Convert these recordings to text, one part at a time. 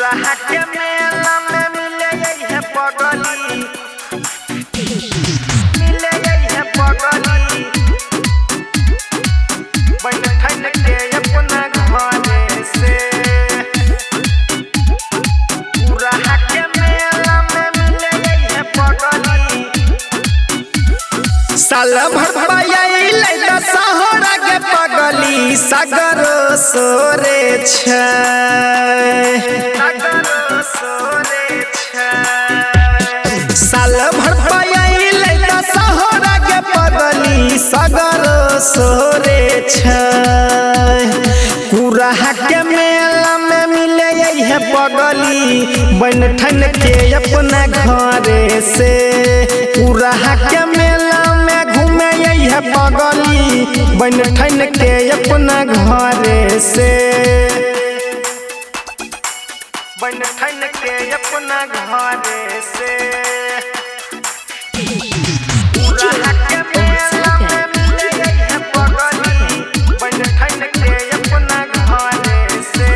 पूरा हके मेला में मिले है पगली, मिले है पगली बैठन के अपना घरे से। पूरा हके मेला में मिले है पगली, साल भर पायल दशहरा के पगली सागर सोरे छै, साल भर पायल दशहरा के पगली सागर सोरे छै। पूरा के मेला में मिले है पगली बैठन के अपना घरे से। पूरा के मेला में घूमे है पगली बैठन के अपना घरे से, बैठन के अपना घरे से। पूरा के मेला में मिले है पगली बैठन के अपना घरे से।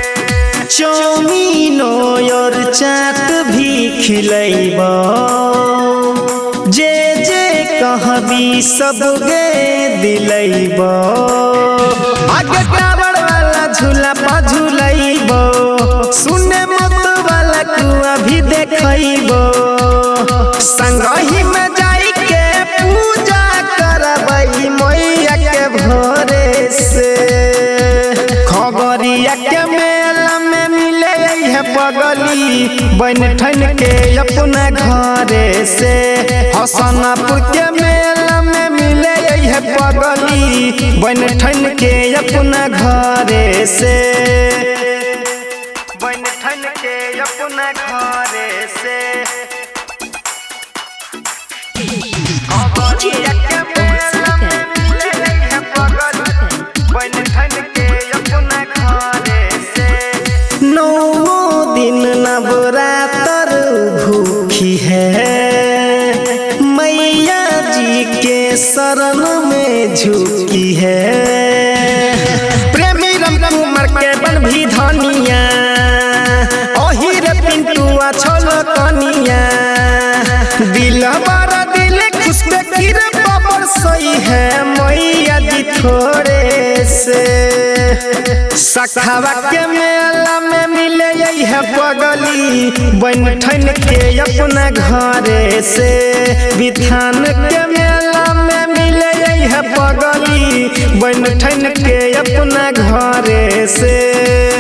चौमीनो और चाट भी खिलैबो जे जे कहबी सब गे दिलैबो। आगे टावर वाला झूला पर झूलैबो, सुने मत वाला कुआं भी देखैबो। संगही में जाई के पूजा करबै मैया के भोरे से। खगड़िया के मेला में मिले है पगली बैठन के अपना घरे से। हसनपुर के मेला में मिले है पगली बैठन के अपना घरे से, बैठन के अपना घरे से। खगड़िया के मेला में मिले है पगली बैठन के अपना घरे से। 9 दिन नवरात्र भूखी है मैया जी के शरण में झुकी है। प्रेमी राम कुमार के बन भी धनिया ओहिर पिंटुआ छोलो कनिया। दिल बड़ा दिल खुश पे गिर बाबर सही है मैया जी थोड़े से। सखावा के मेला में मिले है पगली बैठन के अपना घरे से। विधान के मेला में मिले है पगली बैठन के अपना घरे से।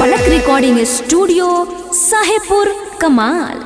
पलक रिकॉर्डिंग स्टूडियो साहेबपुर कमाल।